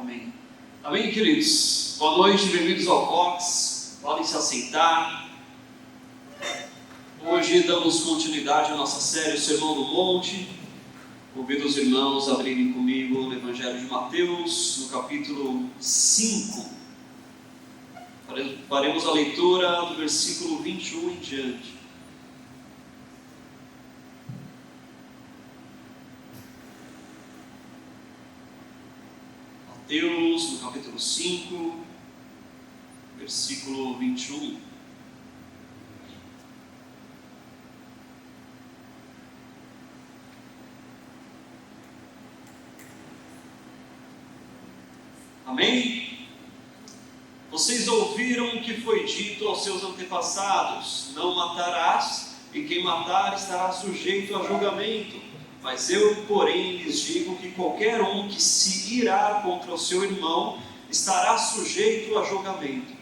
Amém. Amém, queridos? Boa noite, bem-vindos ao Vox. Podem se assentar. Hoje damos continuidade à nossa série O Sermão do Monte. Convido os irmãos a abrirem comigo no Evangelho de Mateus, no capítulo 5. Faremos a leitura do versículo 21 em diante. Mateus, no capítulo 5, versículo 21. Amém? Vocês ouviram o que foi dito aos seus antepassados: não matarás, e quem matar estará sujeito a julgamento. Mas eu, porém, lhes digo que qualquer um que se irar contra o seu irmão estará sujeito a julgamento.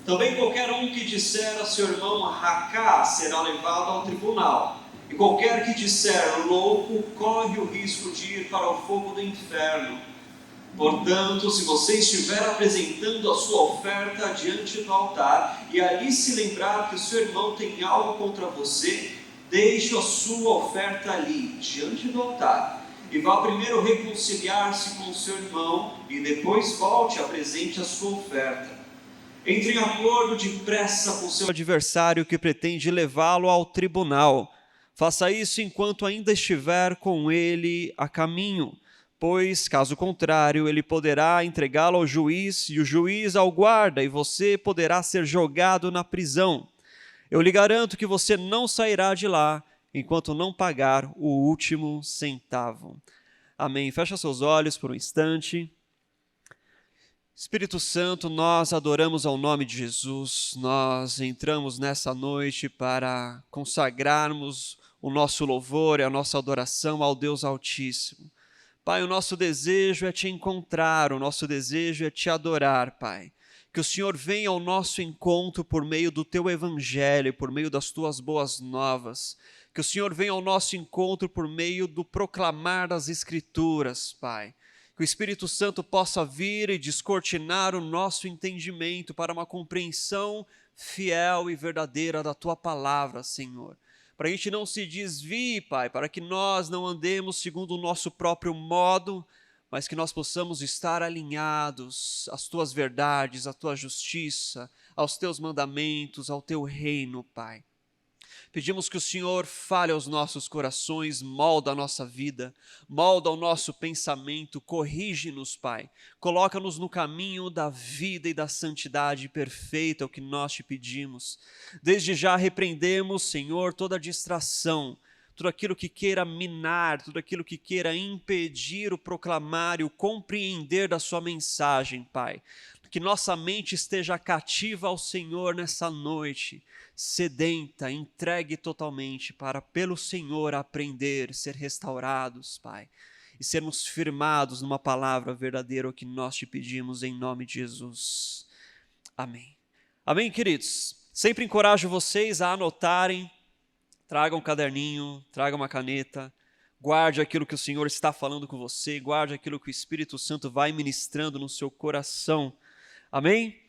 Também qualquer um que disser a seu irmão racá será levado ao tribunal. E qualquer que disser louco corre o risco de ir para o fogo do inferno. Portanto, se você estiver apresentando a sua oferta diante do altar e ali se lembrar que o seu irmão tem algo contra você, deixe a sua oferta ali, diante do altar, e vá primeiro reconciliar-se com o seu irmão e depois volte e apresente a sua oferta. Entre em acordo depressa com seu adversário que pretende levá-lo ao tribunal. Faça isso enquanto ainda estiver com ele a caminho, pois, caso contrário, ele poderá entregá-lo ao juiz e o juiz ao guarda, e você poderá ser jogado na prisão. Eu lhe garanto que você não sairá de lá enquanto não pagar o último centavo. Amém. Fecha seus olhos por um instante. Espírito Santo, nós adoramos ao nome de Jesus. Nós entramos nessa noite para consagrarmos o nosso louvor e a nossa adoração ao Deus Altíssimo. Pai, o nosso desejo é te encontrar, o nosso desejo é te adorar, Pai. Que o Senhor venha ao nosso encontro por meio do Teu Evangelho, por meio das Tuas boas novas. Que o Senhor venha ao nosso encontro por meio do proclamar das Escrituras, Pai. Que o Espírito Santo possa vir e descortinar o nosso entendimento para uma compreensão fiel e verdadeira da Tua palavra, Senhor. Para a gente não se desvie, Pai, para que nós não andemos segundo o nosso próprio modo, mas que nós possamos estar alinhados às Tuas verdades, à Tua justiça, aos Teus mandamentos, ao Teu reino, Pai. Pedimos que o Senhor fale aos nossos corações, molda a nossa vida, molda o nosso pensamento, corrige-nos, Pai. Coloca-nos no caminho da vida e da santidade perfeita, é o que nós te pedimos. Desde já repreendemos, Senhor, toda distração, tudo aquilo que queira minar, tudo aquilo que queira impedir o proclamar e o compreender da sua mensagem, Pai. Que nossa mente esteja cativa ao Senhor nessa noite, sedenta, entregue totalmente para, pelo Senhor, aprender, ser restaurados, Pai, e sermos firmados numa palavra verdadeira, o que nós te pedimos em nome de Jesus. Amém. Amém, queridos? Sempre encorajo vocês a anotarem. Traga um caderninho, traga uma caneta, guarde aquilo que o Senhor está falando com você, guarde aquilo que o Espírito Santo vai ministrando no seu coração. Amém?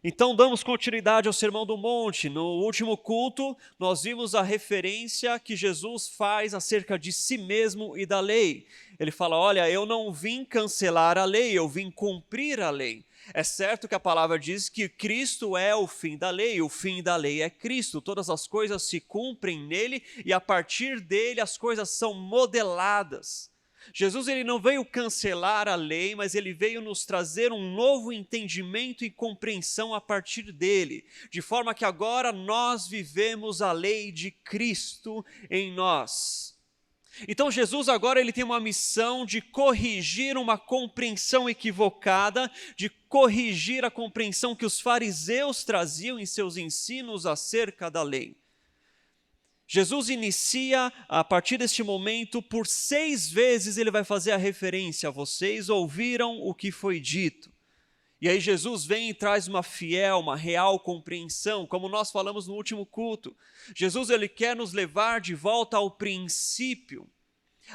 Então damos continuidade ao Sermão do Monte. No último culto, nós vimos a referência que Jesus faz acerca de si mesmo e da lei. Ele fala, olha, eu não vim cancelar a lei, eu vim cumprir a lei. É certo que a palavra diz que Cristo é o fim da lei é Cristo. Todas as coisas se cumprem nele e a partir dele as coisas são modeladas. Jesus ele não veio cancelar a lei, mas ele veio nos trazer um novo entendimento e compreensão a partir dele, de forma que agora nós vivemos a lei de Cristo em nós. Então Jesus agora ele tem uma missão de corrigir uma compreensão equivocada, de corrigir a compreensão que os fariseus traziam em seus ensinos acerca da lei. Jesus inicia, a partir deste momento, por 6 vezes ele vai fazer a referência a vocês ouviram o que foi dito. E aí Jesus vem e traz uma fiel, uma real compreensão, como nós falamos no último culto. Jesus ele quer nos levar de volta ao princípio.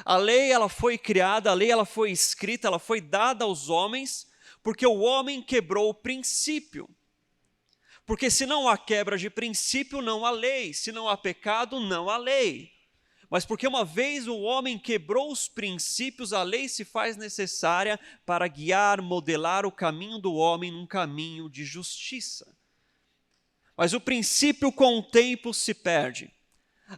A lei ela foi criada, a lei ela foi escrita, ela foi dada aos homens Porque o homem quebrou o princípio. Porque se não há quebra de princípio, não há lei. Se não há pecado, não há lei. Mas porque uma vez o homem quebrou os princípios, a lei se faz necessária para guiar, modelar o caminho do homem num caminho de justiça. Mas o princípio com o tempo se perde.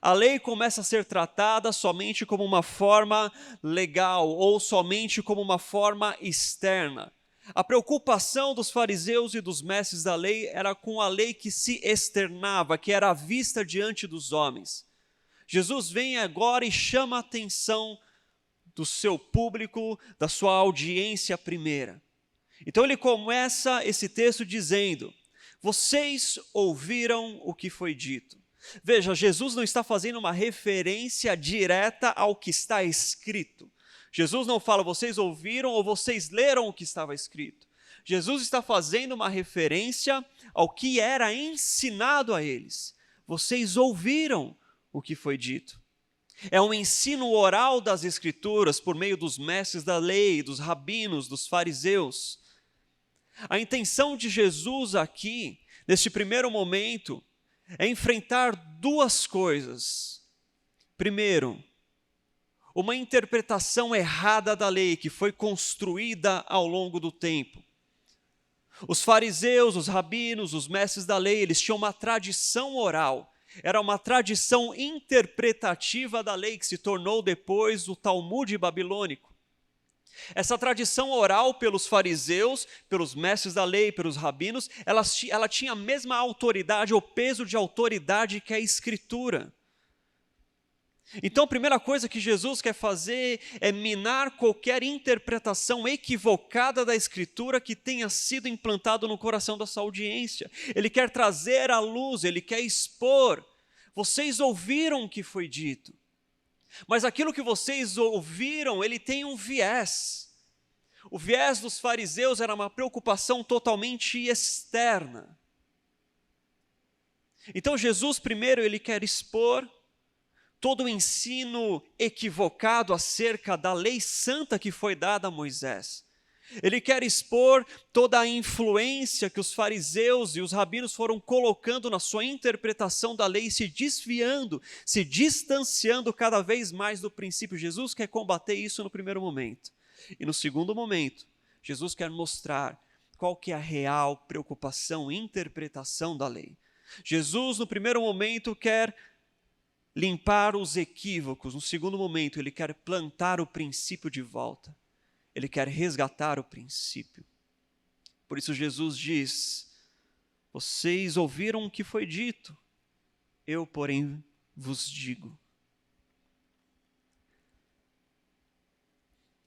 A lei começa a ser tratada somente como uma forma legal ou somente como uma forma externa. A preocupação dos fariseus e dos mestres da lei era com a lei que se externava, que era vista diante dos homens. Jesus vem agora e chama a atenção do seu público, da sua audiência primeira. Então ele começa esse texto dizendo: vocês ouviram o que foi dito. Veja, Jesus não está fazendo uma referência direta ao que está escrito. Jesus não fala, vocês ouviram ou vocês leram o que estava escrito. Jesus está fazendo uma referência ao que era ensinado a eles. Vocês ouviram o que foi dito. É um ensino oral das Escrituras por meio dos mestres da lei, dos rabinos, dos fariseus. A intenção de Jesus aqui, neste primeiro momento, é enfrentar duas coisas. Primeiro, uma interpretação errada da lei que foi construída ao longo do tempo. Os fariseus, os rabinos, os mestres da lei, eles tinham uma tradição oral. Era uma tradição interpretativa da lei que se tornou depois o Talmud babilônico. Essa tradição oral pelos fariseus, pelos mestres da lei, pelos rabinos, ela tinha a mesma autoridade, ou peso de autoridade que a Escritura. Então a primeira coisa que Jesus quer fazer é minar qualquer interpretação equivocada da Escritura que tenha sido implantado no coração dessa audiência. Ele quer trazer à luz, ele quer expor. Vocês ouviram o que foi dito, mas aquilo que vocês ouviram, ele tem um viés. O viés dos fariseus era uma preocupação totalmente externa. Então Jesus primeiro ele quer expor todo o ensino equivocado acerca da lei santa que foi dada a Moisés. Ele quer expor toda a influência que os fariseus e os rabinos foram colocando na sua interpretação da lei, se desviando, se distanciando cada vez mais do princípio. Jesus quer combater isso no primeiro momento. E no segundo momento, Jesus quer mostrar qual que é a real preocupação e interpretação da lei. Jesus, no primeiro momento, quer limpar os equívocos. No segundo momento, ele quer plantar o princípio de volta. Ele quer resgatar o princípio. Por isso Jesus diz: vocês ouviram o que foi dito, eu, porém, vos digo.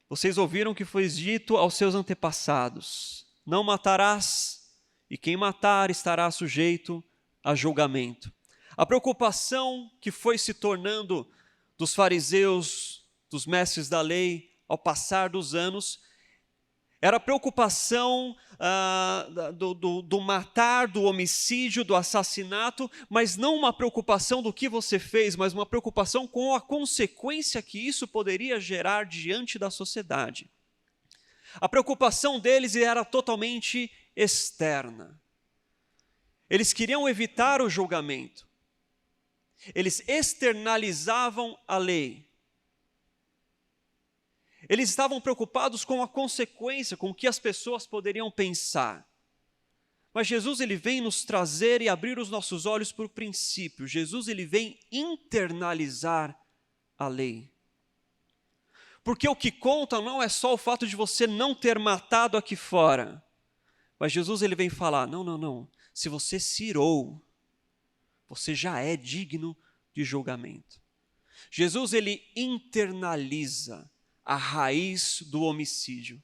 Vocês ouviram o que foi dito aos seus antepassados: não matarás, e quem matar estará sujeito a julgamento. A preocupação que foi se tornando dos fariseus, dos mestres da lei, ao passar dos anos, era a preocupação do matar, do homicídio, do assassinato, mas não uma preocupação do que você fez, mas uma preocupação com a consequência que isso poderia gerar diante da sociedade. A preocupação deles era totalmente externa. Eles queriam evitar o julgamento. Eles externalizavam a lei. Eles estavam preocupados com a consequência, com o que as pessoas poderiam pensar. Mas Jesus ele vem nos trazer e abrir os nossos olhos para o princípio. Jesus ele vem internalizar a lei. Porque o que conta não é só o fato de você não ter matado aqui fora. Mas Jesus ele vem falar, não. Se você se irou, você já é digno de julgamento. Jesus ele internaliza a raiz do homicídio.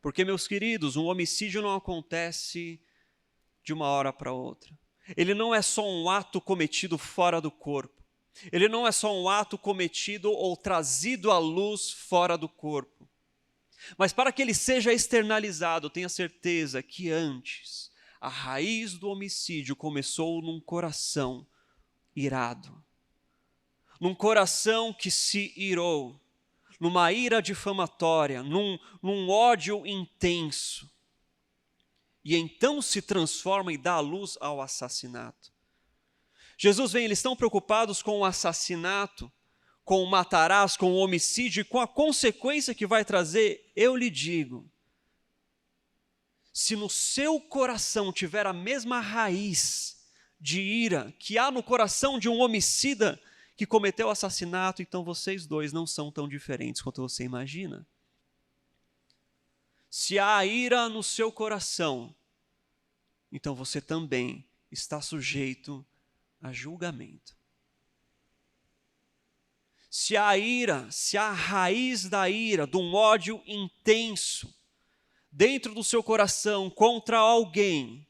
Porque, meus queridos, um homicídio não acontece de uma hora para outra. Ele não é só um ato cometido fora do corpo. Ele não é só um ato cometido ou trazido à luz fora do corpo. Mas para que ele seja externalizado, tenha certeza que antes, a raiz do homicídio começou num coração irado. Num coração que se irou. Numa ira difamatória, num ódio intenso. e então se transforma e dá a luz ao assassinato. Jesus vem, eles estão preocupados com o assassinato, com o matarás, com o homicídio, e com a consequência que vai trazer. Eu lhe digo, se no seu coração tiver a mesma raiz de ira que há no coração de um homicida que cometeu assassinato, então vocês dois não são tão diferentes quanto você imagina. Se há ira no seu coração, então você também está sujeito a julgamento. Se há ira, se há a raiz da ira, de um ódio intenso dentro do seu coração contra alguém,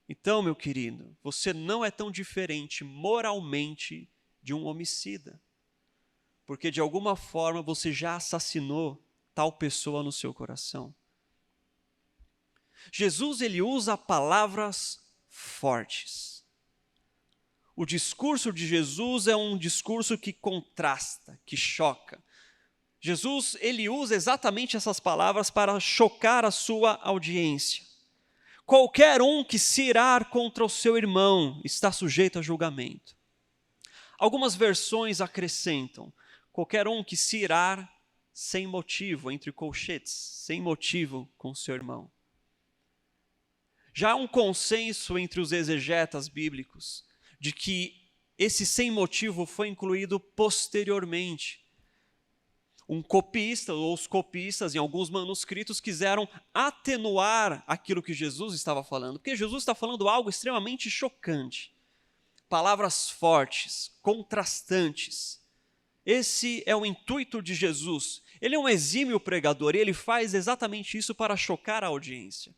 então, meu querido, você não é tão diferente moralmente de um homicida, porque de alguma forma você já assassinou tal pessoa no seu coração. Jesus, ele usa palavras fortes. O discurso de Jesus é um discurso que contrasta, que choca. Jesus, ele usa exatamente essas palavras para chocar a sua audiência. Qualquer um que se irar contra o seu irmão está sujeito a julgamento. Algumas versões acrescentam, qualquer um que se irar sem motivo, entre colchetes, sem motivo com seu irmão. Já há um consenso entre os exegetas bíblicos de que esse sem motivo foi incluído posteriormente. Um copista, ou os copistas, em alguns manuscritos, quiseram atenuar aquilo que Jesus estava falando, porque Jesus está falando algo extremamente chocante. Palavras fortes, contrastantes. Esse é o intuito de Jesus. Ele é um exímio pregador e ele faz exatamente isso para chocar a audiência.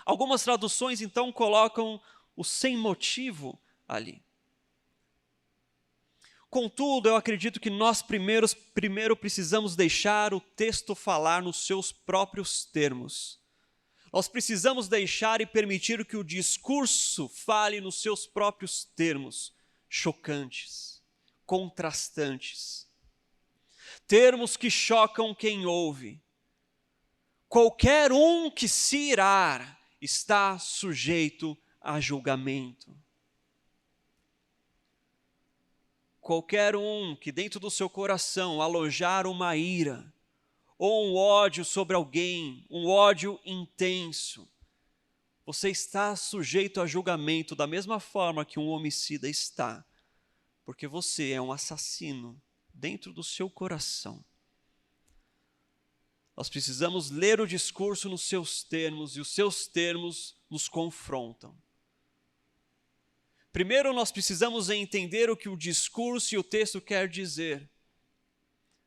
Algumas traduções, então, colocam o sem motivo ali. Contudo, eu acredito que nós primeiro precisamos deixar o texto falar nos seus próprios termos. Nós precisamos deixar e permitir que o discurso fale nos seus próprios termos, chocantes, contrastantes. Termos que chocam quem ouve. Qualquer um que se irar está sujeito a julgamento. Qualquer um que dentro do seu coração alojar uma ira, ou um ódio sobre alguém, um ódio intenso, você está sujeito a julgamento da mesma forma que um homicida está, porque você é um assassino dentro do seu coração. Nós precisamos ler o discurso nos seus termos, e os seus termos nos confrontam. Primeiro, nós precisamos entender o que o discurso e o texto quer dizer,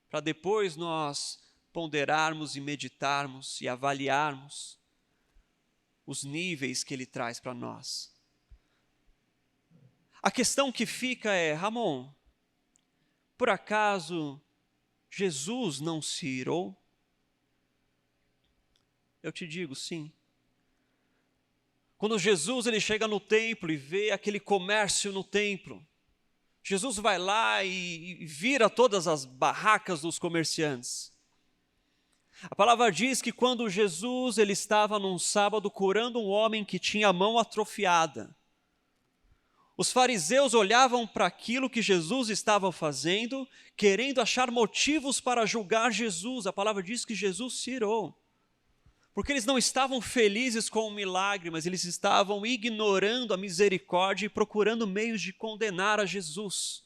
para depois nós ponderarmos e meditarmos e avaliarmos os níveis que ele traz para nós. A questão que fica é, Ramon, por acaso Jesus não se irou? Eu te digo, sim. Quando Jesus ele chega no templo e vê aquele comércio no templo, Jesus vai lá e vira todas as barracas dos comerciantes. A palavra diz que quando Jesus ele estava num sábado curando um homem que tinha a mão atrofiada, os fariseus olhavam para aquilo que Jesus estava fazendo, querendo achar motivos para julgar Jesus. A palavra diz que Jesus se irou. Porque eles não estavam felizes com o milagre, mas eles estavam ignorando a misericórdia e procurando meios de condenar a Jesus.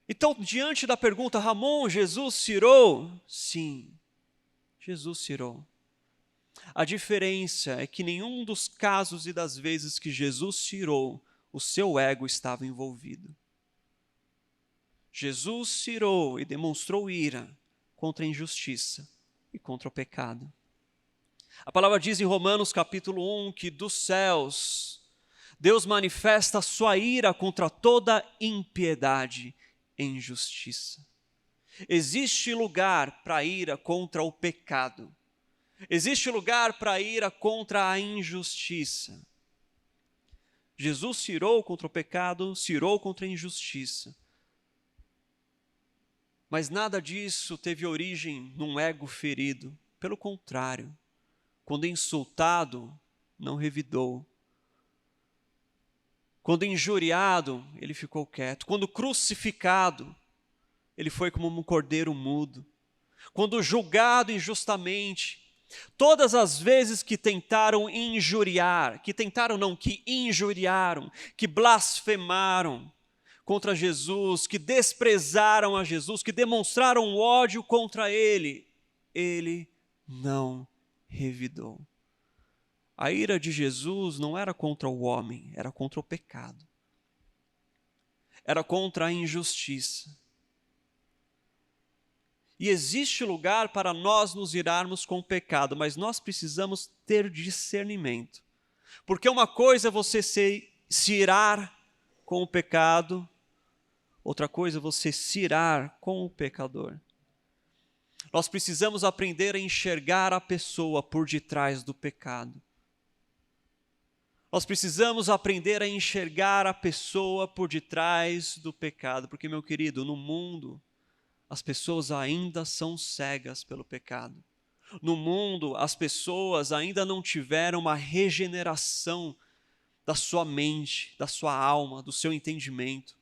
Então, diante da pergunta, Ramon, Jesus se irou? Sim, Jesus se irou. A diferença é que nenhum dos casos e das vezes que Jesus se irou, o seu ego estava envolvido. Jesus se irou e demonstrou ira contra a injustiça e contra o pecado. A palavra diz em Romanos capítulo 1 que dos céus Deus manifesta a sua ira contra toda impiedade e injustiça. Existe lugar para a ira contra o pecado. Existe lugar para a ira contra a injustiça. Jesus se irou contra o pecado, se irou contra a injustiça. Mas nada disso teve origem num ego ferido. Pelo contrário, Quando insultado, não revidou. Quando injuriado, ele ficou quieto. Quando crucificado, ele foi como um cordeiro mudo. Quando julgado injustamente, todas as vezes que tentaram injuriar, que injuriaram, que blasfemaram contra Jesus, que desprezaram a Jesus, que demonstraram ódio contra ele, ele não revidou. A ira de Jesus não era contra o homem, era contra o pecado. Era contra a injustiça. E existe lugar para nós nos irarmos com o pecado, mas nós precisamos ter discernimento. Porque uma coisa é você se irar com o pecado, outra coisa é você se irar com o pecador. Nós precisamos aprender a enxergar a pessoa por detrás do pecado. Nós precisamos aprender a enxergar a pessoa por detrás do pecado, porque, meu querido, no mundo, as pessoas ainda são cegas pelo pecado. No mundo, as pessoas ainda não tiveram uma regeneração da sua mente, da sua alma, do seu entendimento.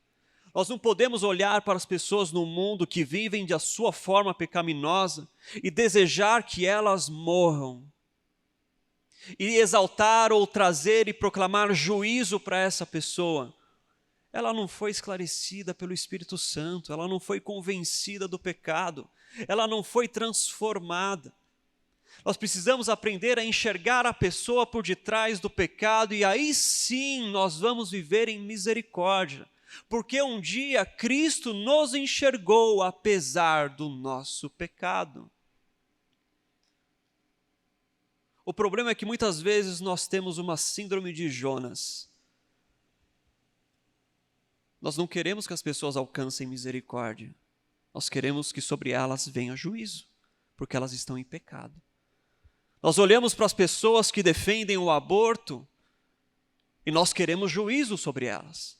Nós não podemos olhar para as pessoas no mundo que vivem da sua forma pecaminosa e desejar que elas morram. E exaltar ou trazer e proclamar juízo para essa pessoa. Ela não foi esclarecida pelo Espírito Santo, ela não foi convencida do pecado, ela não foi transformada. Nós precisamos aprender a enxergar a pessoa por detrás do pecado e aí sim nós vamos viver em misericórdia, porque um dia Cristo nos enxergou apesar do nosso pecado. O problema é que muitas vezes nós temos uma síndrome de Jonas. Nós não queremos que as pessoas alcancem misericórdia. Nós queremos que sobre elas venha juízo, porque elas estão em pecado. Nós olhamos para as pessoas que defendem o aborto e nós queremos juízo sobre elas.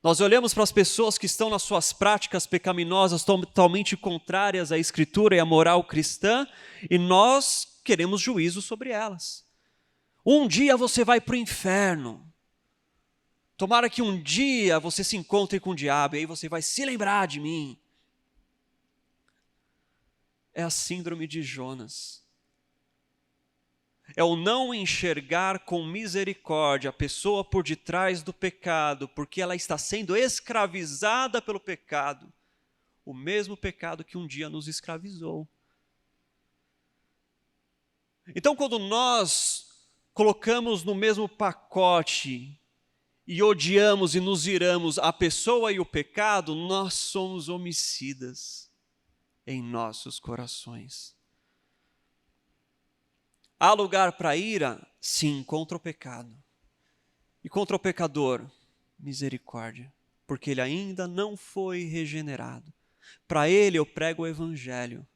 Nós olhamos para as pessoas que estão nas suas práticas pecaminosas totalmente contrárias à Escritura e à moral cristã e nós queremos juízo sobre elas. Um dia você vai para o inferno. Tomara que um dia você se encontre com o diabo e aí você vai se lembrar de mim. É a síndrome de Jonas. É o não enxergar com misericórdia a pessoa por detrás do pecado, porque ela está sendo escravizada pelo pecado. O mesmo pecado que um dia nos escravizou. Então, quando nós colocamos no mesmo pacote e odiamos e nos iramos a pessoa e o pecado, nós somos homicidas em nossos corações. Há lugar para ira? Sim, contra o pecado. E contra o pecador? Misericórdia, porque ele ainda não foi regenerado. Para ele eu prego o evangelho.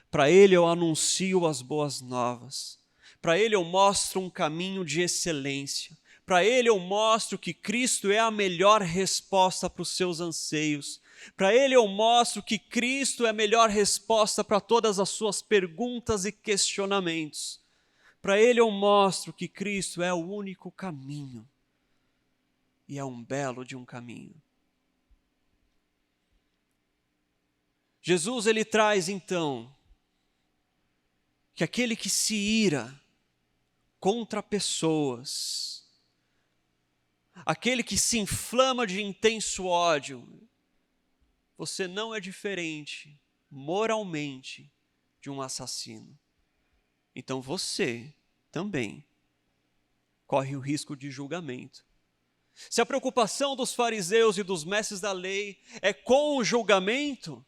Para ele eu anuncio as boas novas. Para ele eu mostro um caminho de excelência. Para ele eu mostro que Cristo é a melhor resposta para os seus anseios. Para ele eu mostro que Cristo é a melhor resposta para todas as suas perguntas e questionamentos. Para ele eu mostro que Cristo é o único caminho. E é um belo de um caminho. Jesus ele traz então que aquele que se ira contra pessoas, aquele que se inflama de intenso ódio, você não é diferente moralmente de um assassino. Então você também corre o risco de julgamento. Se a preocupação dos fariseus e dos mestres da lei é com o julgamento,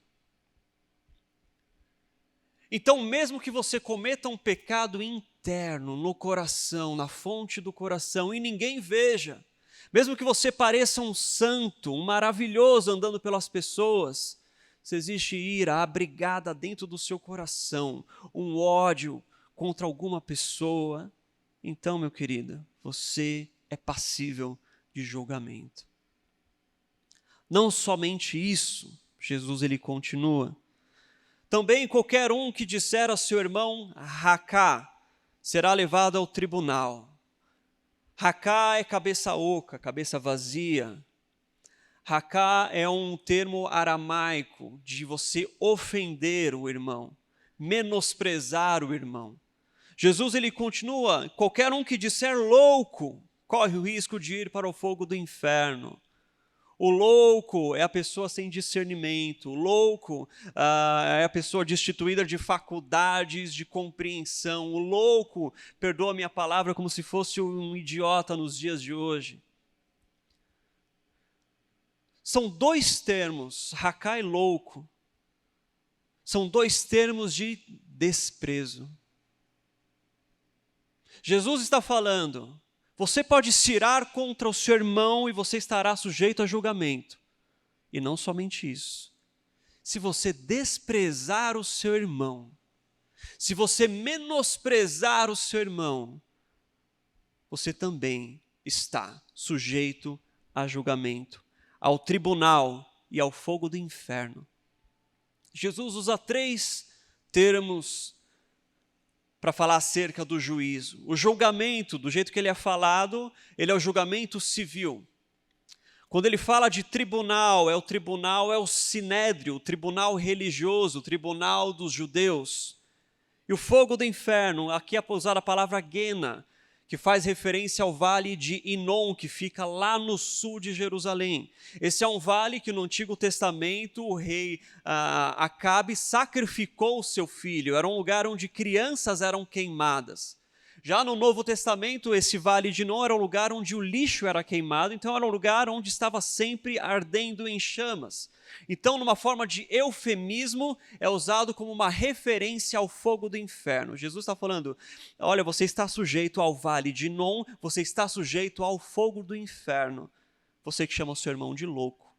então mesmo que você cometa um pecado interno no coração, na fonte do coração, e ninguém veja, mesmo que você pareça um santo, um maravilhoso andando pelas pessoas, se existe ira abrigada dentro do seu coração, um ódio contra alguma pessoa, então, meu querido, você é passível de julgamento. Não somente isso, Jesus ele continua. Também qualquer um que disser a seu irmão, racá, será levado ao tribunal. Raká é cabeça oca, cabeça vazia. Raká é um termo aramaico de você ofender o irmão, menosprezar o irmão. Jesus ele continua, qualquer um que disser louco, corre o risco de ir para o fogo do inferno. O louco é a pessoa sem discernimento, o louco é a pessoa destituída de faculdades de compreensão, o louco, perdoa a minha palavra, como se fosse um idiota nos dias de hoje. São dois termos, raká e louco, são dois termos de desprezo. Jesus está falando, você pode se irar contra o seu irmão e você estará sujeito a julgamento. E não somente isso. Se você desprezar o seu irmão, se você menosprezar o seu irmão, você também está sujeito a julgamento, ao tribunal e ao fogo do inferno. Jesus usa 3 termos para falar acerca do juízo. O julgamento, do jeito que ele é falado, ele é o julgamento civil. Quando ele fala de tribunal, é o sinédrio, o tribunal religioso, o tribunal dos judeus. E o fogo do inferno, aqui é usada a palavra Guena, que faz referência ao vale de Inom, que fica lá no sul de Jerusalém. Esse é um vale que no Antigo Testamento o rei Acabe sacrificou o seu filho, era um lugar onde crianças eram queimadas. Já no Novo Testamento, esse vale de Inom era um lugar onde o lixo era queimado, então era um lugar onde estava sempre ardendo em chamas. Então, numa forma de eufemismo, é usado como uma referência ao fogo do inferno. Jesus está falando, olha, você está sujeito ao vale de Inom, você está sujeito ao fogo do inferno. Você que chama o seu irmão de louco.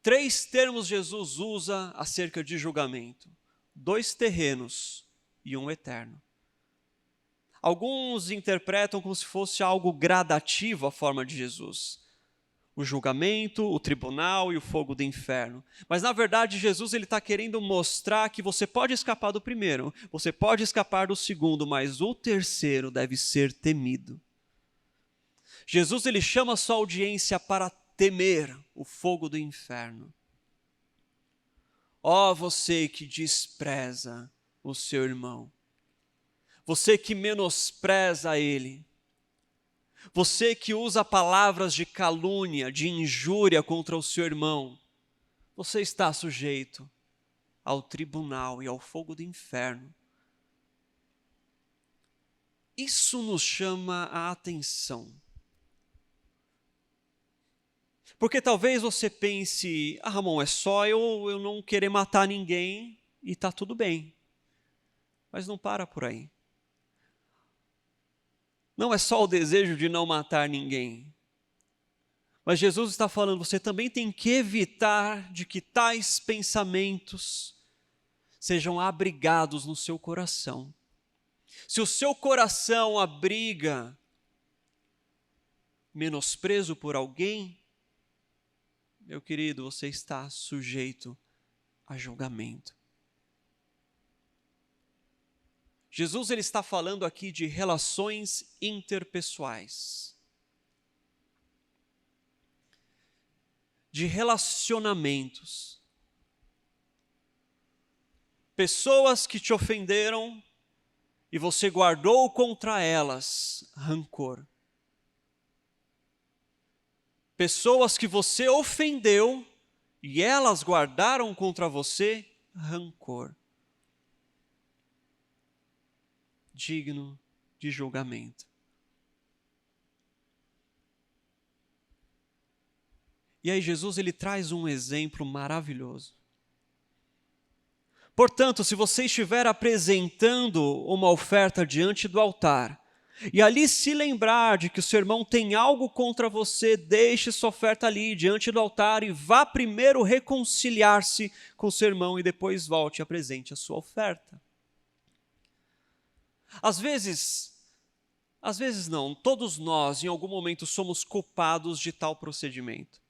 3 termos Jesus usa acerca de julgamento. 2 terrenos e 1 eterno. Alguns interpretam como se fosse algo gradativo a forma de Jesus. O julgamento, o tribunal e o fogo do inferno. Mas na verdade Jesus está querendo mostrar que você pode escapar do primeiro, você pode escapar do segundo, mas o terceiro deve ser temido. Jesus ele chama a sua audiência para temer o fogo do inferno. Ó você que despreza o seu irmão, você que menospreza ele, você que usa palavras de calúnia, de injúria contra o seu irmão, você está sujeito ao tribunal e ao fogo do inferno. Isso nos chama a atenção. Porque talvez você pense, Ramon, é só eu não querer matar ninguém e está tudo bem. Mas não para por aí. Não é só o desejo de não matar ninguém. Mas Jesus está falando, você também tem que evitar de que tais pensamentos sejam abrigados no seu coração. Se o seu coração abriga menosprezo por alguém, meu querido, você está sujeito a julgamento. Jesus ele está falando aqui de relações interpessoais, de relacionamentos. Pessoas que te ofenderam e você guardou contra elas rancor. Pessoas que você ofendeu e elas guardaram contra você rancor. Digno de julgamento. E aí Jesus ele traz um exemplo maravilhoso. Portanto, se você estiver apresentando uma oferta diante do altar, e ali se lembrar de que o seu irmão tem algo contra você, deixe sua oferta ali diante do altar e vá primeiro reconciliar-se com o seu irmão e depois volte e apresente a sua oferta. Às vezes não, todos nós em algum momento somos culpados de tal procedimento.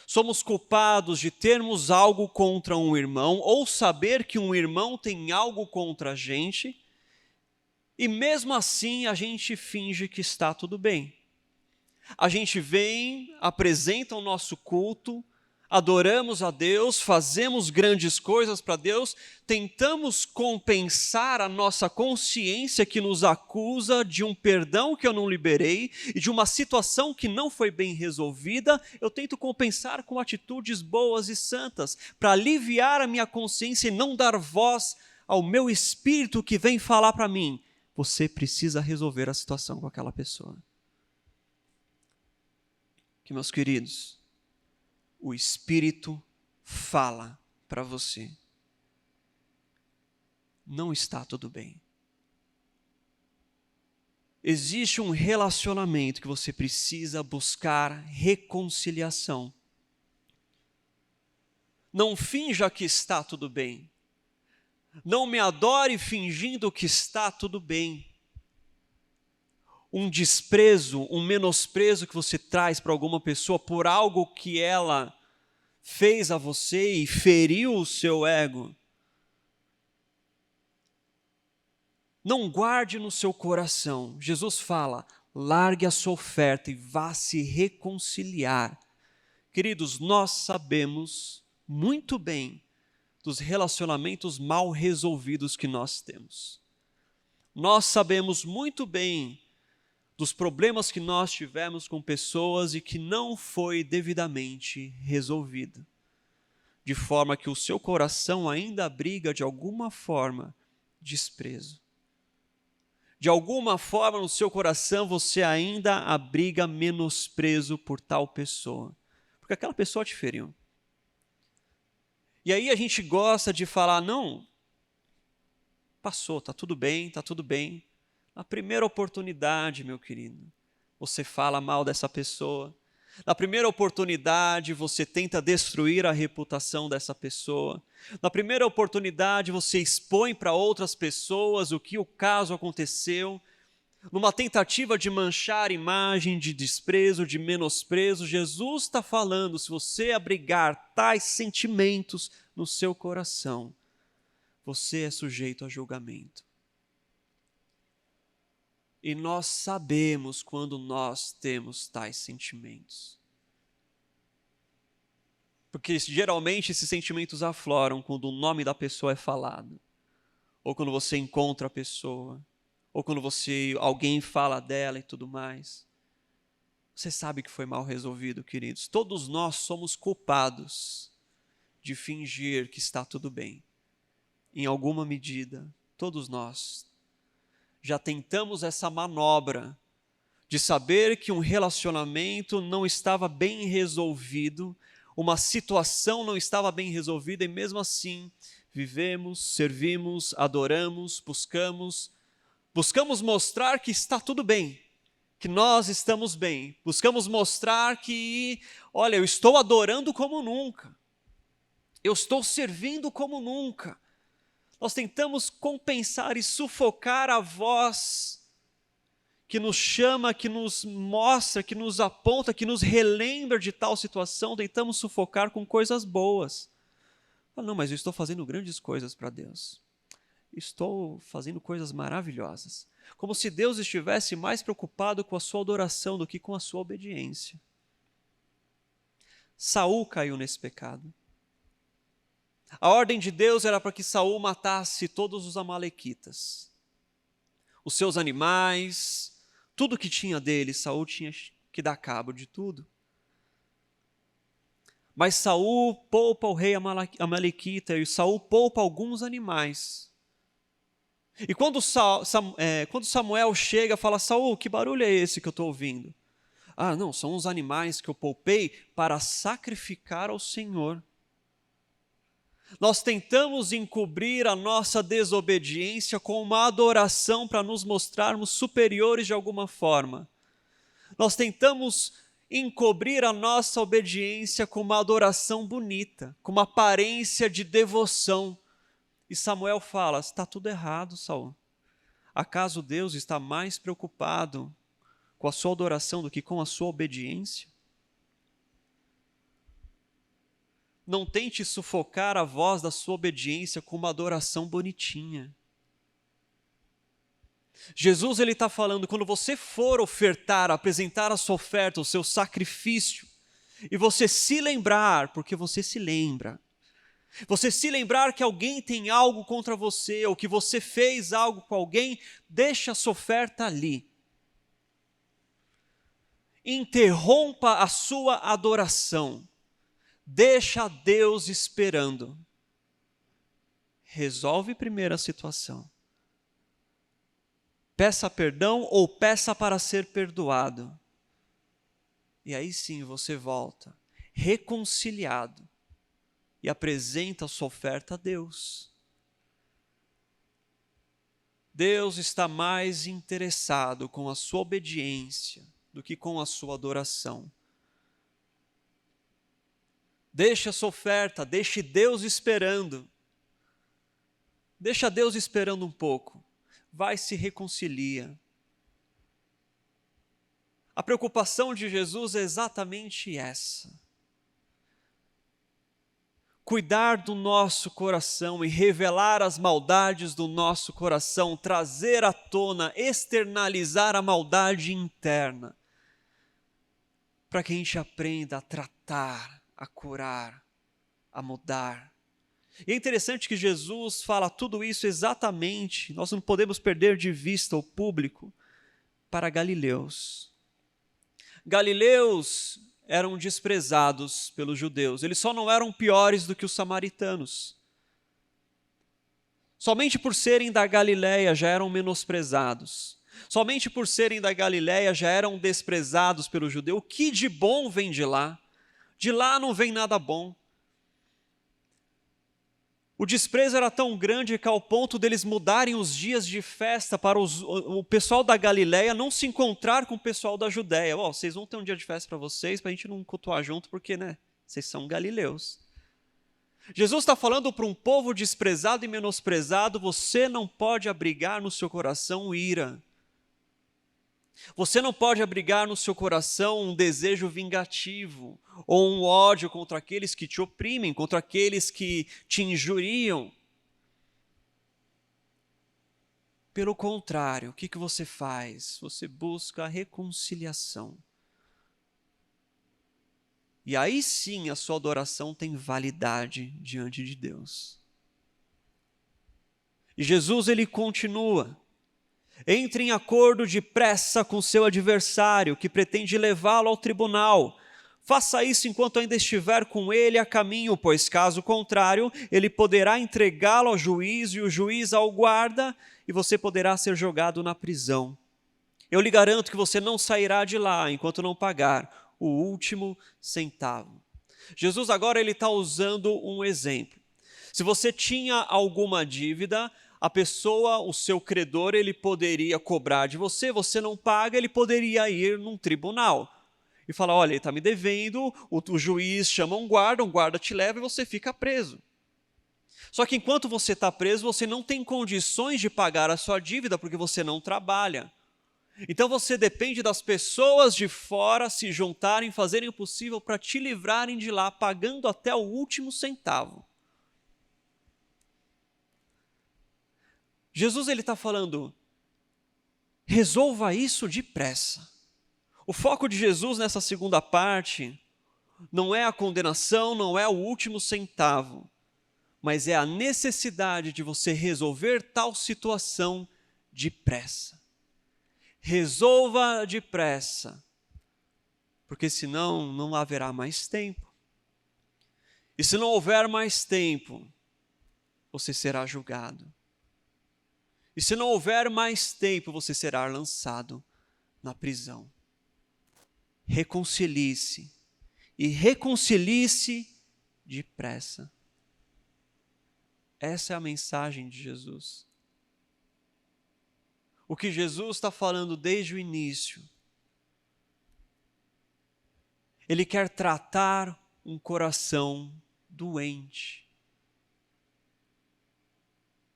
Somos culpados de termos algo contra um irmão ou saber que um irmão tem algo contra a gente E mesmo assim a gente finge que está tudo bem. A gente vem, apresenta o nosso culto, adoramos a Deus, fazemos grandes coisas para Deus, tentamos compensar a nossa consciência que nos acusa de um perdão que eu não liberei e de uma situação que não foi bem resolvida. Eu tento compensar com atitudes boas e santas para aliviar a minha consciência e não dar voz ao meu espírito que vem falar para mim: você precisa resolver a situação com aquela pessoa. Que, meus queridos, o Espírito fala para você: não está tudo bem. Existe um relacionamento que você precisa buscar reconciliação. Não finja que está tudo bem. Não me adore fingindo que está tudo bem. Um desprezo, um menosprezo que você traz para alguma pessoa por algo que ela fez a você e feriu o seu ego, não guarde no seu coração. Jesus fala: largue a sua oferta e vá se reconciliar. Queridos, nós sabemos muito bem dos relacionamentos mal resolvidos que nós temos. Nós sabemos muito bem dos problemas que nós tivemos com pessoas e que não foi devidamente resolvido, de forma que o seu coração ainda abriga de alguma forma desprezo. De alguma forma no seu coração você ainda abriga menosprezo por tal pessoa, porque aquela pessoa te feriu. E aí a gente gosta de falar: não, passou, está tudo bem, está tudo bem. Na primeira oportunidade, meu querido, você fala mal dessa pessoa. Na primeira oportunidade, você tenta destruir a reputação dessa pessoa. Na primeira oportunidade, você expõe para outras pessoas o que o caso aconteceu. Numa tentativa de manchar a imagem, de desprezo, de menosprezo, Jesus está falando: se você abrigar tais sentimentos no seu coração, você é sujeito a julgamento. E nós sabemos quando nós temos tais sentimentos. Porque geralmente esses sentimentos afloram quando o nome da pessoa é falado, ou quando você encontra a pessoa, ou quando alguém fala dela e tudo mais. Você sabe que foi mal resolvido, queridos. Todos nós somos culpados de fingir que está tudo bem. Em alguma medida, todos nós já tentamos essa manobra de saber que um relacionamento não estava bem resolvido, uma situação não estava bem resolvida, e mesmo assim vivemos, servimos, adoramos, buscamos mostrar que está tudo bem, que nós estamos bem, buscamos mostrar que, olha, eu estou adorando como nunca, eu estou servindo como nunca. Nós tentamos compensar e sufocar a voz que nos chama, que nos mostra, que nos aponta, que nos relembra de tal situação. Tentamos sufocar com coisas boas. Não, mas eu estou fazendo grandes coisas para Deus. Estou fazendo coisas maravilhosas. Como se Deus estivesse mais preocupado com a sua adoração do que com a sua obediência. Saul caiu nesse pecado. A ordem de Deus era para que Saul matasse todos os amalequitas. Os seus animais, tudo que tinha dele, Saul tinha que dar cabo de tudo. Mas Saul poupa o rei amalequita e Saul poupa alguns animais. E quando Samuel chega, fala: Saul, que barulho é esse que eu estou ouvindo? Ah, não, são os animais que eu poupei para sacrificar ao Senhor. Nós tentamos encobrir a nossa desobediência com uma adoração para nos mostrarmos superiores de alguma forma. Nós tentamos encobrir a nossa obediência com uma adoração bonita, com uma aparência de devoção. E Samuel fala: está tudo errado, Saul. Acaso Deus está mais preocupado com a sua adoração do que com a sua obediência? Não tente sufocar a voz da sua obediência com uma adoração bonitinha. Jesus ele está falando, quando você for ofertar, apresentar a sua oferta, o seu sacrifício, e você se lembrar, porque você se lembra, você se lembrar que alguém tem algo contra você, ou que você fez algo com alguém, deixa a sua oferta ali. Interrompa a sua adoração. Deixa Deus esperando. Resolve primeiro a situação. Peça perdão ou peça para ser perdoado. E aí sim você volta, reconciliado, e apresenta a sua oferta a Deus. Deus está mais interessado com a sua obediência do que com a sua adoração. Deixe a sua oferta, deixe Deus esperando. Deixa Deus esperando um pouco. Vai se reconcilia. A preocupação de Jesus é exatamente essa. Cuidar do nosso coração e revelar as maldades do nosso coração, trazer à tona, externalizar a maldade interna, para que a gente aprenda a tratar, a curar, a mudar. E é interessante que Jesus fala tudo isso exatamente, nós não podemos perder de vista o público, para galileus. Galileus eram desprezados pelos judeus, eles só não eram piores do que os samaritanos. Somente por serem da Galileia já eram menosprezados. Somente por serem da Galileia já eram desprezados pelo judeu. O que de bom vem de lá? De lá não vem nada bom. O desprezo era tão grande que ao ponto deles mudarem os dias de festa para o pessoal da Galileia não se encontrar com o pessoal da Judéia. Vocês vão ter um dia de festa para vocês, para a gente não cultuar junto, porque vocês são galileus. Jesus está falando para um povo desprezado e menosprezado, você não pode abrigar no seu coração ira. Você não pode abrigar no seu coração um desejo vingativo ou um ódio contra aqueles que te oprimem, contra aqueles que te injuriam. Pelo contrário, o que você faz? Você busca a reconciliação. E aí sim a sua adoração tem validade diante de Deus. E Jesus ele continua. Entre em acordo depressa com seu adversário, que pretende levá-lo ao tribunal. Faça isso enquanto ainda estiver com ele a caminho, pois caso contrário, ele poderá entregá-lo ao juiz e o juiz ao guarda, e você poderá ser jogado na prisão. Eu lhe garanto que você não sairá de lá enquanto não pagar o último centavo. Jesus agora ele está usando um exemplo. Se você tinha alguma dívida, a pessoa, o seu credor, ele poderia cobrar de você, você não paga, ele poderia ir num tribunal e falar, olha, ele está me devendo, o juiz chama um guarda te leva e você fica preso. Só que enquanto você está preso, você não tem condições de pagar a sua dívida porque você não trabalha. Então você depende das pessoas de fora se juntarem, fazerem o possível para te livrarem de lá, pagando até o último centavo. Jesus ele está falando, resolva isso depressa. O foco de Jesus nessa segunda parte não é a condenação, não é o último centavo, mas é a necessidade de você resolver tal situação depressa. Resolva depressa, porque senão não haverá mais tempo. E se não houver mais tempo, você será julgado. E se não houver mais tempo, você será lançado na prisão. Reconcilie-se. E reconcilie-se depressa. Essa é a mensagem de Jesus. O que Jesus está falando desde o início. Ele quer tratar um coração doente.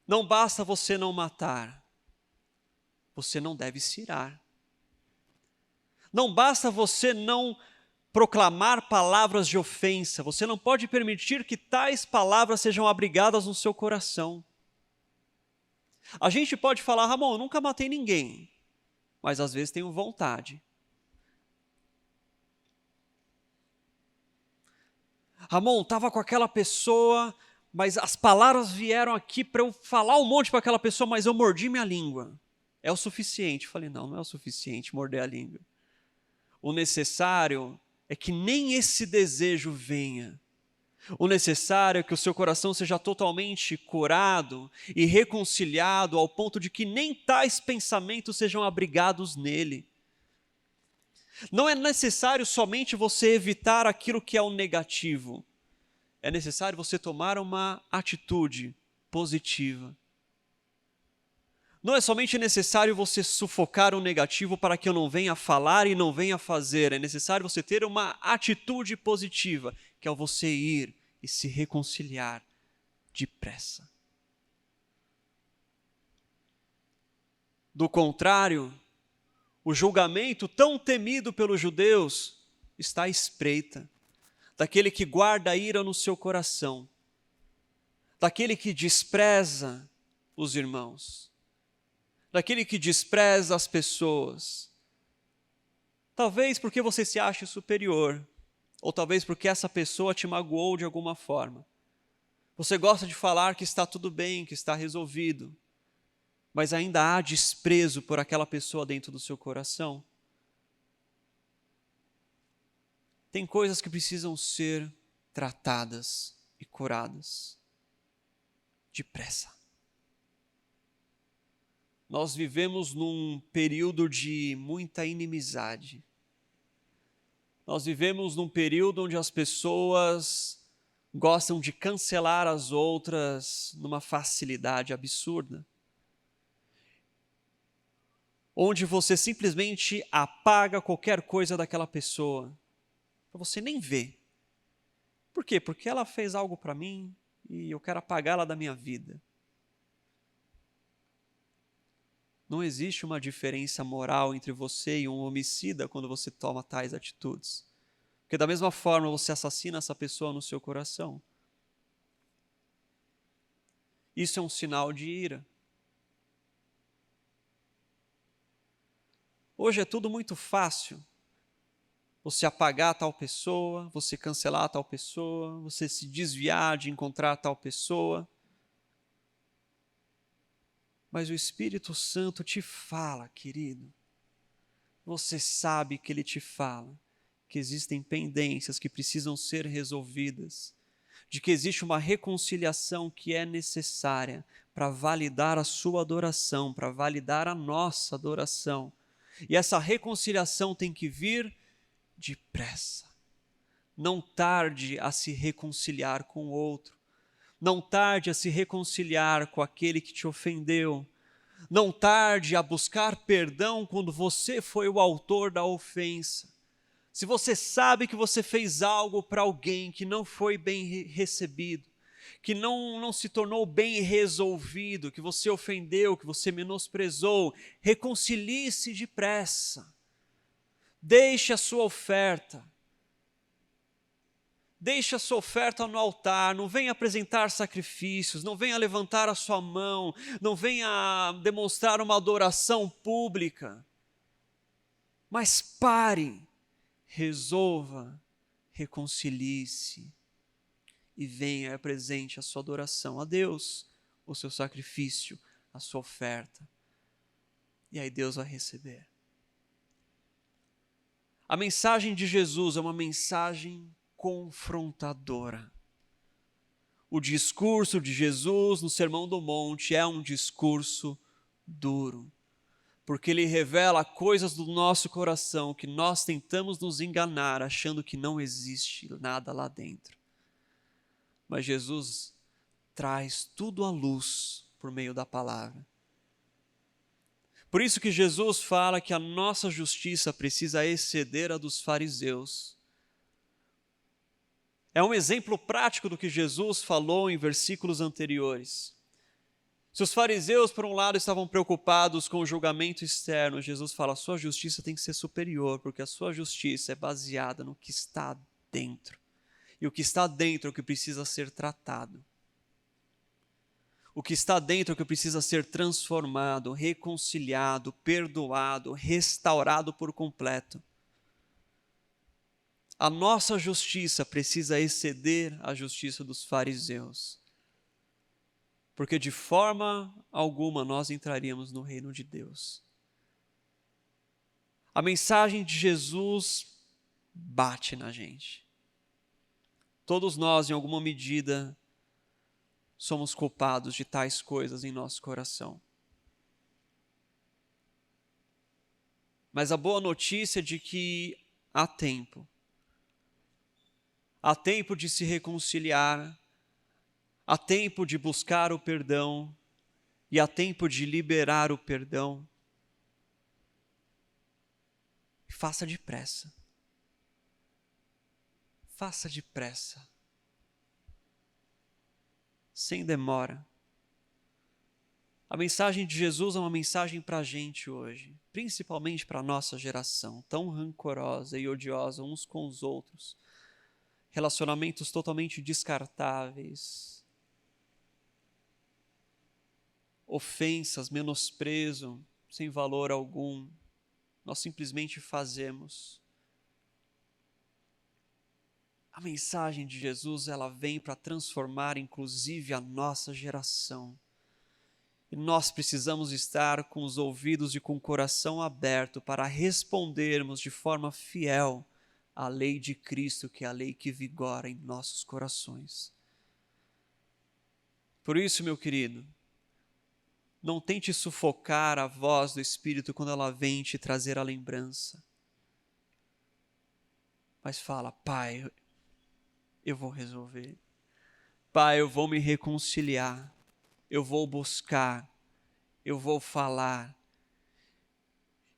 Não basta você não matar, você não deve se irar. Não basta você não proclamar palavras de ofensa, você não pode permitir que tais palavras sejam abrigadas no seu coração. A gente pode falar, Ramon, eu nunca matei ninguém, mas às vezes tenho vontade. Ramon, estava com aquela pessoa, mas as palavras vieram aqui para eu falar um monte para aquela pessoa, mas eu mordi minha língua. É o suficiente. Eu falei, não é o suficiente morder a língua. O necessário é que nem esse desejo venha. O necessário é que o seu coração seja totalmente curado e reconciliado ao ponto de que nem tais pensamentos sejam abrigados nele. Não é necessário somente você evitar aquilo que é o negativo. É necessário você tomar uma atitude positiva. Não é somente necessário você sufocar o negativo para que eu não venha falar e não venha fazer. É necessário você ter uma atitude positiva, que é você ir e se reconciliar depressa. Do contrário, o julgamento tão temido pelos judeus está à espreita, daquele que guarda a ira no seu coração, daquele que despreza os irmãos, daquele que despreza as pessoas. Talvez porque você se ache superior, ou talvez porque essa pessoa te magoou de alguma forma. Você gosta de falar que está tudo bem, que está resolvido, mas ainda há desprezo por aquela pessoa dentro do seu coração. Tem coisas que precisam ser tratadas e curadas depressa. Nós vivemos num período de muita inimizade. Nós vivemos num período onde as pessoas gostam de cancelar as outras numa facilidade absurda. Onde você simplesmente apaga qualquer coisa daquela pessoa, para você nem ver. Por quê? Porque ela fez algo para mim e eu quero apagá-la da minha vida. Não existe uma diferença moral entre você e um homicida quando você toma tais atitudes. Porque da mesma forma você assassina essa pessoa no seu coração. Isso é um sinal de ira. Hoje é tudo muito fácil. Você apagar tal pessoa, você cancelar tal pessoa, você se desviar de encontrar tal pessoa. Mas o Espírito Santo te fala, querido. Você sabe que Ele te fala, que existem pendências que precisam ser resolvidas, de que existe uma reconciliação que é necessária para validar a sua adoração, para validar a nossa adoração. E essa reconciliação tem que vir depressa. Não tarde a se reconciliar com o outro. Não tarde a se reconciliar com aquele que te ofendeu. Não tarde a buscar perdão quando você foi o autor da ofensa. Se você sabe que você fez algo para alguém que não foi bem recebido, que não se tornou bem resolvido, que você ofendeu, que você menosprezou, reconcilie-se depressa. Deixe a sua oferta. Deixe a sua oferta no altar, não venha apresentar sacrifícios, não venha levantar a sua mão, não venha demonstrar uma adoração pública. Mas pare, resolva, reconcilie-se e venha e apresente a sua adoração a Deus, o seu sacrifício, a sua oferta. E aí Deus vai receber. A mensagem de Jesus é uma mensagem confrontadora. O discurso de Jesus no Sermão do Monte é um discurso duro, porque ele revela coisas do nosso coração que nós tentamos nos enganar achando que não existe nada lá dentro. Mas Jesus traz tudo à luz por meio da palavra. Por isso que Jesus fala que a nossa justiça precisa exceder a dos fariseus. É um exemplo prático do que Jesus falou em versículos anteriores. Se os fariseus, por um lado, estavam preocupados com o julgamento externo, Jesus fala, a sua justiça tem que ser superior, porque a sua justiça é baseada no que está dentro. E o que está dentro é o que precisa ser tratado. O que está dentro é o que precisa ser transformado, reconciliado, perdoado, restaurado por completo. A nossa justiça precisa exceder a justiça dos fariseus, porque de forma alguma nós entraríamos no reino de Deus. A mensagem de Jesus bate na gente. Todos nós, em alguma medida, somos culpados de tais coisas em nosso coração. Mas a boa notícia é de que há tempo. Há tempo de se reconciliar, há tempo de buscar o perdão e há tempo de liberar o perdão. Faça depressa. Faça depressa. Sem demora. A mensagem de Jesus é uma mensagem para a gente hoje, principalmente para a nossa geração, tão rancorosa e odiosa uns com os outros. Relacionamentos totalmente descartáveis. Ofensas, menosprezo, sem valor algum. Nós simplesmente fazemos. A mensagem de Jesus, ela vem para transformar inclusive a nossa geração. E nós precisamos estar com os ouvidos e com o coração aberto para respondermos de forma fiel à lei de Cristo, que é a lei que vigora em nossos corações. Por isso, meu querido, não tente sufocar a voz do Espírito quando ela vem te trazer a lembrança. Mas fala: Pai, eu vou resolver. Pai, eu vou me reconciliar. Eu vou buscar. Eu vou falar.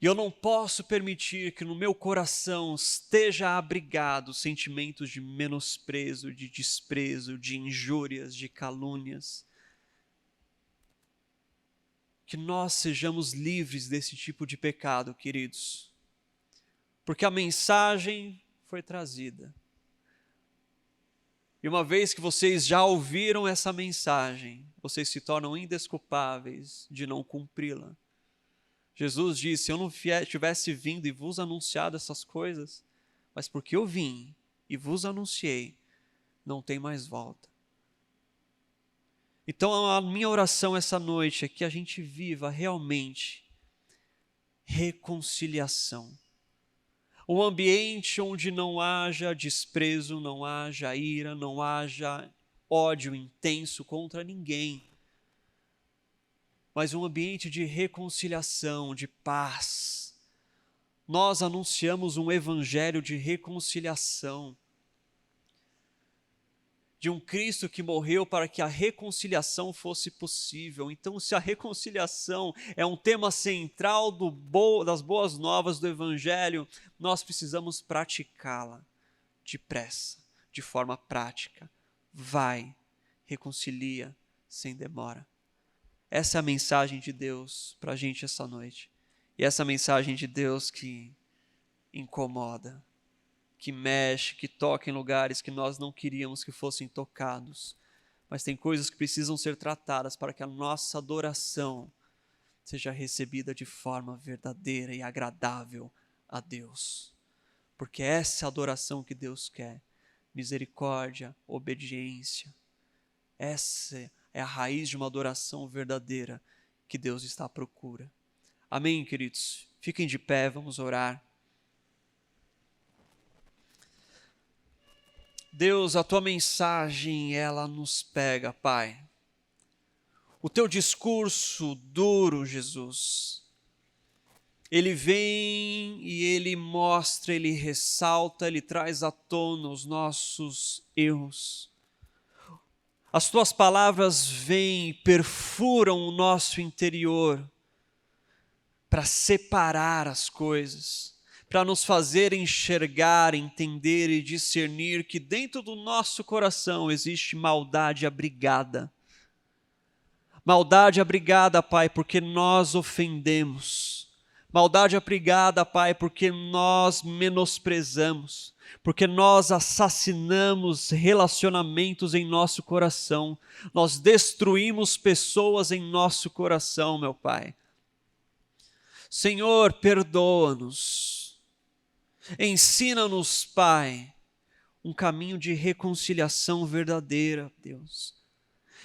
E eu não posso permitir que no meu coração esteja abrigado sentimentos de menosprezo, de desprezo, de injúrias, de calúnias. Que nós sejamos livres desse tipo de pecado, queridos. Porque a mensagem foi trazida. E uma vez que vocês já ouviram essa mensagem, vocês se tornam indesculpáveis de não cumpri-la. Jesus disse: se eu não tivesse vindo e vos anunciado essas coisas, mas porque eu vim e vos anunciei, não tem mais volta. Então a minha oração essa noite é que a gente viva realmente reconciliação. Um ambiente onde não haja desprezo, não haja ira, não haja ódio intenso contra ninguém. Mas um ambiente de reconciliação, de paz. Nós anunciamos um evangelho de reconciliação. De um Cristo que morreu para que a reconciliação fosse possível. Então, se a reconciliação é um tema central das boas novas do Evangelho, nós precisamos praticá-la depressa, de forma prática. Vai, reconcilia sem demora. Essa é a mensagem de Deus para a gente essa noite. E essa mensagem de Deus que incomoda, que mexe, que toca em lugares que nós não queríamos que fossem tocados. Mas tem coisas que precisam ser tratadas para que a nossa adoração seja recebida de forma verdadeira e agradável a Deus. Porque essa é a adoração que Deus quer. Misericórdia, obediência. Essa é a raiz de uma adoração verdadeira que Deus está à procura. Amém, queridos? Fiquem de pé, vamos orar. Deus, a tua mensagem, ela nos pega, Pai. O teu discurso duro, Jesus, ele vem e ele mostra, ele ressalta, ele traz à tona os nossos erros. As tuas palavras vêm e perfuram o nosso interior para separar as coisas, para nos fazer enxergar, entender e discernir que dentro do nosso coração existe maldade abrigada. Maldade abrigada, Pai, porque nós ofendemos, Maldade abrigada, Pai, porque nós menosprezamos, porque nós assassinamos relacionamentos em nosso coração, nós destruímos pessoas em nosso coração, meu Pai. Senhor, perdoa-nos, ensina-nos, Pai, um caminho de reconciliação verdadeira, Deus.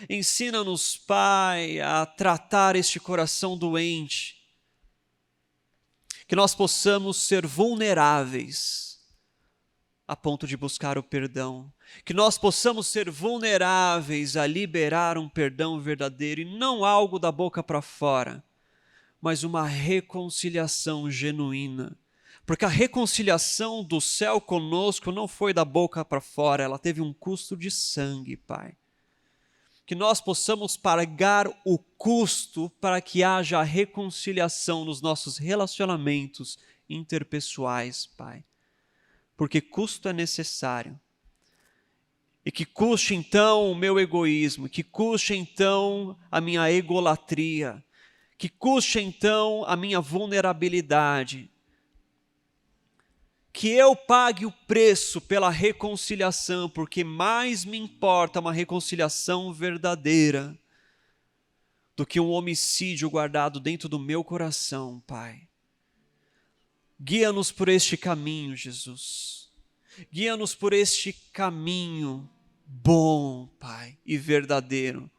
Ensina-nos, Pai, a tratar este coração doente, que nós possamos ser vulneráveis a ponto de buscar o perdão, que nós possamos ser vulneráveis a liberar um perdão verdadeiro e não algo da boca para fora, mas uma reconciliação genuína, porque a reconciliação do céu conosco não foi da boca para fora, ela teve um custo de sangue, Pai. Que nós possamos pagar o custo para que haja reconciliação nos nossos relacionamentos interpessoais, Pai. Porque custo é necessário. E que custe então o meu egoísmo, que custe então a minha egolatria, que custe então a minha vulnerabilidade. Que eu pague o preço pela reconciliação, porque mais me importa uma reconciliação verdadeira do que um homicídio guardado dentro do meu coração, Pai. Guia-nos por este caminho, Jesus. Guia-nos por este caminho bom, Pai, e verdadeiro.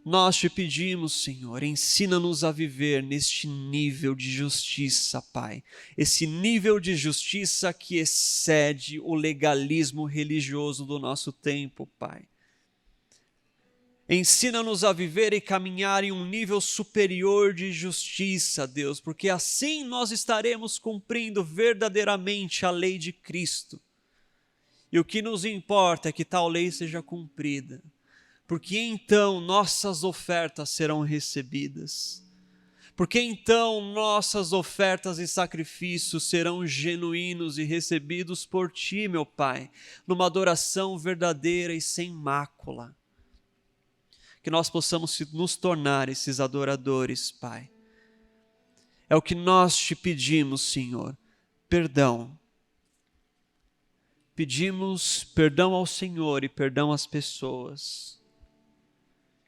Nós te pedimos, Senhor, ensina-nos a viver neste nível de justiça, Pai. Esse nível de justiça que excede o legalismo religioso do nosso tempo, Pai. Ensina-nos a viver e caminhar em um nível superior de justiça, Deus, porque assim nós estaremos cumprindo verdadeiramente a lei de Cristo. E o que nos importa é que tal lei seja cumprida, porque então nossas ofertas serão recebidas, porque então nossas ofertas e sacrifícios serão genuínos e recebidos por Ti, meu Pai, numa adoração verdadeira e sem mácula. Que nós possamos nos tornar esses adoradores, Pai. É o que nós te pedimos, Senhor, perdão. Pedimos perdão ao Senhor e perdão às pessoas.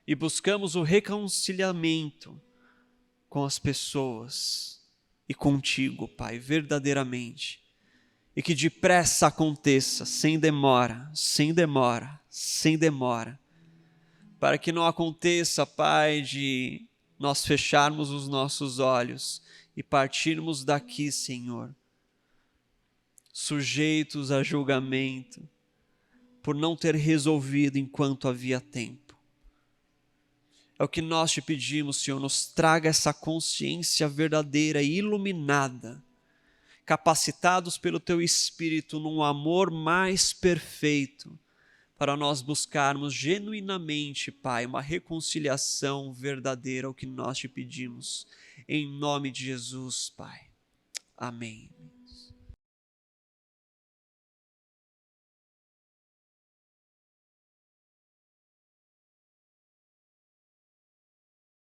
E buscamos o reconciliamento com as pessoas e contigo, Pai, verdadeiramente. E que depressa aconteça, sem demora, sem demora, sem demora. Para que não aconteça, Pai, de nós fecharmos os nossos olhos e partirmos daqui, Senhor, sujeitos a julgamento, por não ter resolvido enquanto havia tempo. É o que nós te pedimos, Senhor, nos traga essa consciência verdadeira e iluminada, capacitados pelo Teu Espírito num amor mais perfeito, para nós buscarmos genuinamente, Pai, uma reconciliação verdadeira, o que nós te pedimos. Em nome de Jesus, Pai. Amém.